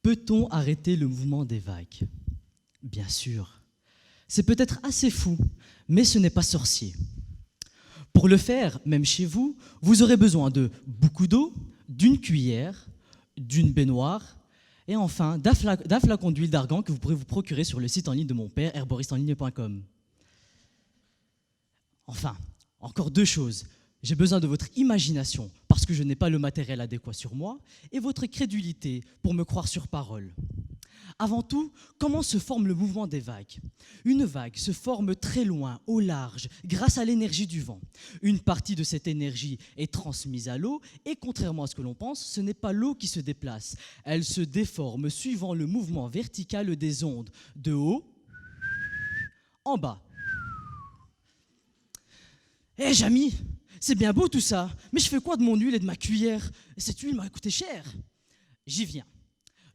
Peut-on arrêter le mouvement des vagues? Bien sûr. C'est peut-être assez fou, mais ce n'est pas sorcier. Pour le faire, même chez vous, vous aurez besoin de beaucoup d'eau, d'une cuillère, d'une baignoire et enfin d'un flacon d'huile d'argan que vous pourrez vous procurer sur le site en ligne de mon père, herboristenligne.com. Enfin, encore deux choses. J'ai besoin de votre imagination parce que je n'ai pas le matériel adéquat sur moi et votre crédulité pour me croire sur parole. Avant tout, comment se forme le mouvement des vagues? Une vague se forme très loin, au large, grâce à l'énergie du vent. Une partie de cette énergie est transmise à l'eau et contrairement à ce que l'on pense, ce n'est pas l'eau qui se déplace. Elle se déforme suivant le mouvement vertical des ondes, de haut en bas. Hé, Jamy, c'est bien beau tout ça, mais je fais quoi de mon huile et de ma cuillère? Cette huile m'a coûté cher. J'y viens.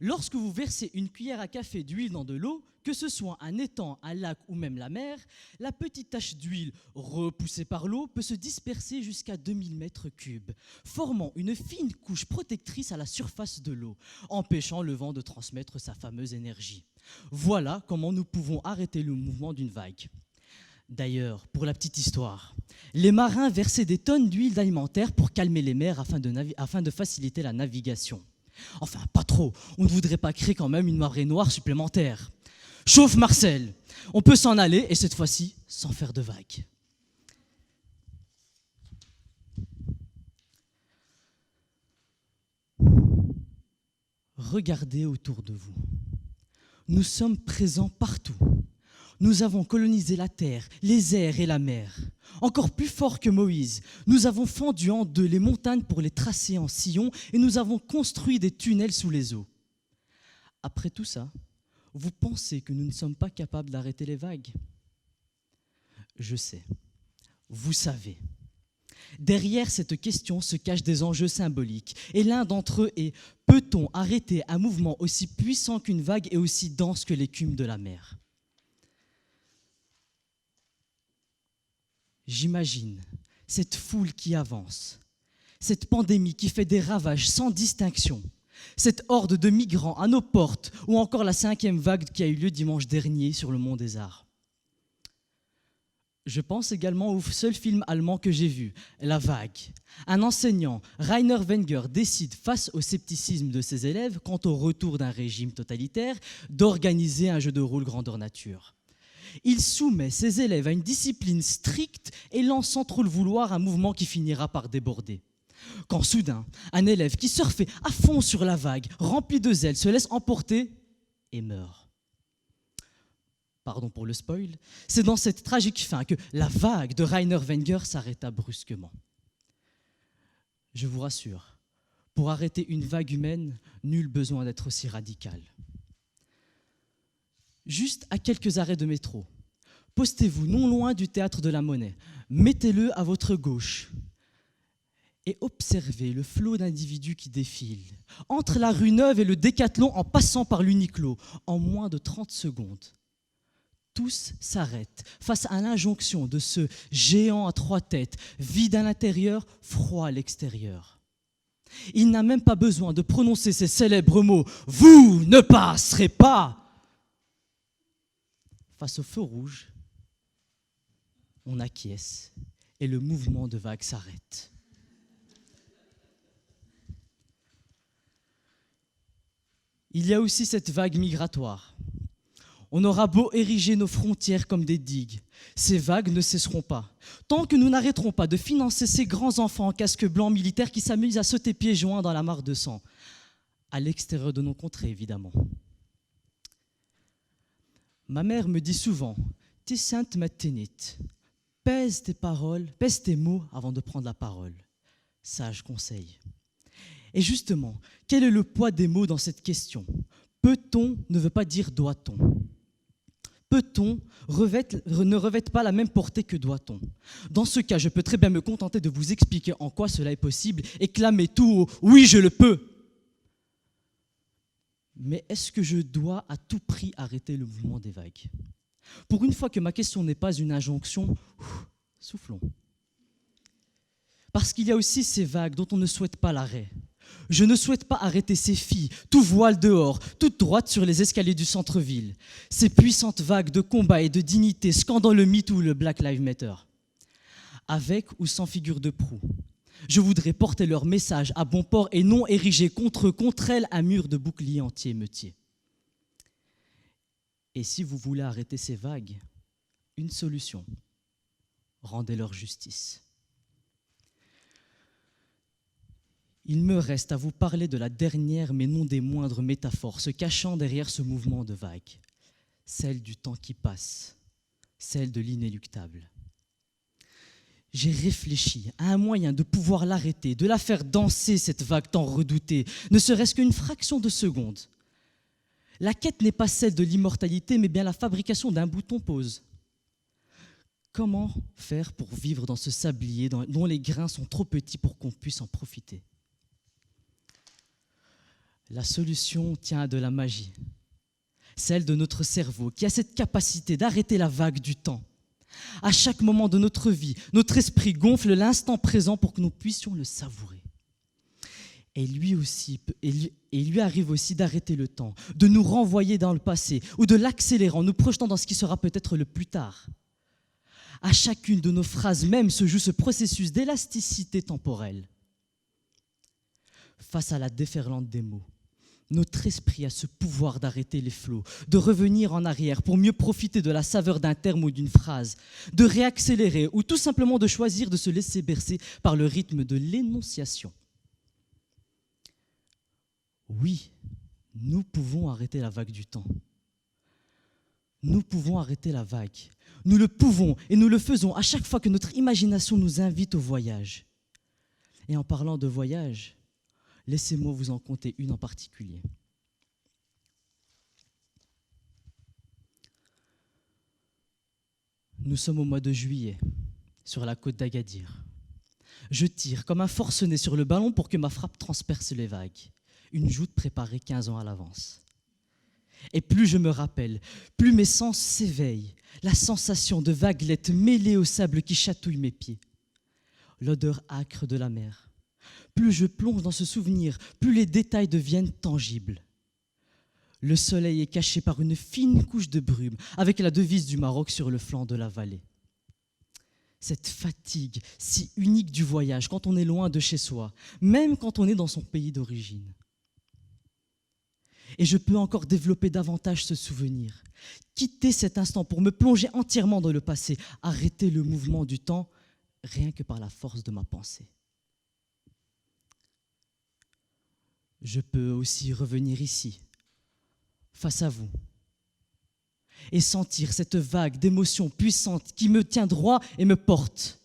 Lorsque vous versez une cuillère à café d'huile dans de l'eau, que ce soit un étang, un lac ou même la mer, la petite tache d'huile repoussée par l'eau peut se disperser jusqu'à 2000 mètres cubes, formant une fine couche protectrice à la surface de l'eau, empêchant le vent de transmettre sa fameuse énergie. Voilà comment nous pouvons arrêter le mouvement d'une vague. D'ailleurs, pour la petite histoire, les marins versaient des tonnes d'huile alimentaire pour calmer les mers afin de faciliter la navigation. Enfin, pas trop, on ne voudrait pas créer quand même une marée noire supplémentaire. Chauffe Marcel, on peut s'en aller et cette fois-ci, sans faire de vagues. Regardez autour de vous. Nous sommes présents partout. Nous avons colonisé la terre, les airs et la mer. Encore plus fort que Moïse, nous avons fendu en deux les montagnes pour les tracer en sillons et nous avons construit des tunnels sous les eaux. Après tout ça, vous pensez que nous ne sommes pas capables d'arrêter les vagues? Je sais, vous savez. Derrière cette question se cachent des enjeux symboliques et l'un d'entre eux est: peut-on arrêter un mouvement aussi puissant qu'une vague et aussi dense que l'écume de la mer? J'imagine cette foule qui avance, cette pandémie qui fait des ravages sans distinction, cette horde de migrants à nos portes ou encore la 5e vague qui a eu lieu dimanche dernier sur le Mont des Arts. Je pense également au seul film allemand que j'ai vu, La Vague. Un enseignant, Rainer Wenger, décide, face au scepticisme de ses élèves quant au retour d'un régime totalitaire, d'organiser un jeu de rôle grandeur nature. Il soumet ses élèves à une discipline stricte et lance sans trop le vouloir un mouvement qui finira par déborder. Quand soudain, un élève qui surfait à fond sur la vague, rempli de zèle, se laisse emporter et meurt. Pardon pour le spoil, c'est dans cette tragique fin que la vague de Rainer Wenger s'arrêta brusquement. Je vous rassure, pour arrêter une vague humaine, nul besoin d'être aussi radical. Juste à quelques arrêts de métro, postez-vous non loin du théâtre de la Monnaie, mettez-le à votre gauche et observez le flot d'individus qui défilent, entre la rue Neuve et le Décathlon en passant par l'Uniqlo, en moins de 30 secondes. Tous s'arrêtent face à l'injonction de ce géant à 3 têtes, vide à l'intérieur, froid à l'extérieur. Il n'a même pas besoin de prononcer ces célèbres mots « Vous ne passerez pas !» Face au feu rouge, on acquiesce et le mouvement de vague s'arrête. Il y a aussi cette vague migratoire. On aura beau ériger nos frontières comme des digues, ces vagues ne cesseront pas. Tant que nous n'arrêterons pas de financer ces grands enfants en casque blanc militaire qui s'amusent à sauter pieds joints dans la mare de sang, à l'extérieur de nos contrées évidemment. Ma mère me dit souvent « Tissant matinit », pèse tes paroles, pèse tes mots avant de prendre la parole. Sage conseil. Et justement, quel est le poids des mots dans cette question? Peut-on ne veut pas dire doit-on. Peut-on ne revêt pas la même portée que doit-on. Dans ce cas, je peux très bien me contenter de vous expliquer en quoi cela est possible et clamer tout haut « oui, je le peux ». Mais est-ce que je dois à tout prix arrêter le mouvement des vagues? Pour une fois que ma question n'est pas une injonction, soufflons. Parce qu'il y a aussi ces vagues dont on ne souhaite pas l'arrêt. Je ne souhaite pas arrêter ces filles, tout voile dehors, toutes droites sur les escaliers du centre-ville. Ces puissantes vagues de combat et de dignité scandant le MeToo ou le Black Lives Matter. Avec ou sans figure de proue, je voudrais porter leur message à bon port et non ériger contre elles un mur de boucliers anti-émeutiers. Et si vous voulez arrêter ces vagues, une solution, rendez-leur justice. Il me reste à vous parler de la dernière mais non des moindres métaphores se cachant derrière ce mouvement de vagues, celle du temps qui passe, celle de l'inéluctable. J'ai réfléchi à un moyen de pouvoir l'arrêter, de la faire danser, cette vague tant redoutée, ne serait-ce qu'une fraction de seconde. La quête n'est pas celle de l'immortalité, mais bien la fabrication d'un bouton pause. Comment faire pour vivre dans ce sablier dont les grains sont trop petits pour qu'on puisse en profiter ? La solution tient à de la magie, celle de notre cerveau qui a cette capacité d'arrêter la vague du temps. À chaque moment de notre vie, notre esprit gonfle l'instant présent pour que nous puissions le savourer. Et lui arrive aussi d'arrêter le temps, de nous renvoyer dans le passé ou de l'accélérer en nous projetant dans ce qui sera peut-être le plus tard. À chacune de nos phrases même se joue ce processus d'élasticité temporelle. Face à la déferlante des mots, notre esprit a ce pouvoir d'arrêter les flots, de revenir en arrière pour mieux profiter de la saveur d'un terme ou d'une phrase, de réaccélérer ou tout simplement de choisir de se laisser bercer par le rythme de l'énonciation. Oui, nous pouvons arrêter la vague du temps. Nous pouvons arrêter la vague. Nous le pouvons et nous le faisons à chaque fois que notre imagination nous invite au voyage. Et en parlant de voyage, laissez-moi vous en conter une en particulier. Nous sommes au mois de juillet, sur la côte d'Agadir. Je tire comme un forcené sur le ballon pour que ma frappe transperce les vagues. Une joute préparée 15 ans à l'avance. Et plus je me rappelle, plus mes sens s'éveillent. La sensation de vaguelettes mêlées au sable qui chatouille mes pieds. L'odeur âcre de la mer. Plus je plonge dans ce souvenir, plus les détails deviennent tangibles. Le soleil est caché par une fine couche de brume, avec la devise du Maroc sur le flanc de la vallée. Cette fatigue si unique du voyage quand on est loin de chez soi, même quand on est dans son pays d'origine. Et je peux encore développer davantage ce souvenir, quitter cet instant pour me plonger entièrement dans le passé, arrêter le mouvement du temps, rien que par la force de ma pensée. Je peux aussi revenir ici, face à vous, et sentir cette vague d'émotions puissantes qui me tient droit et me porte.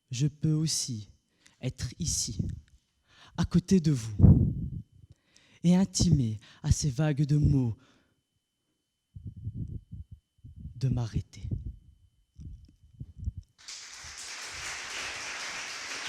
Je peux aussi être ici, à côté de vous, et intimer à ces vagues de mots de m'arrêter.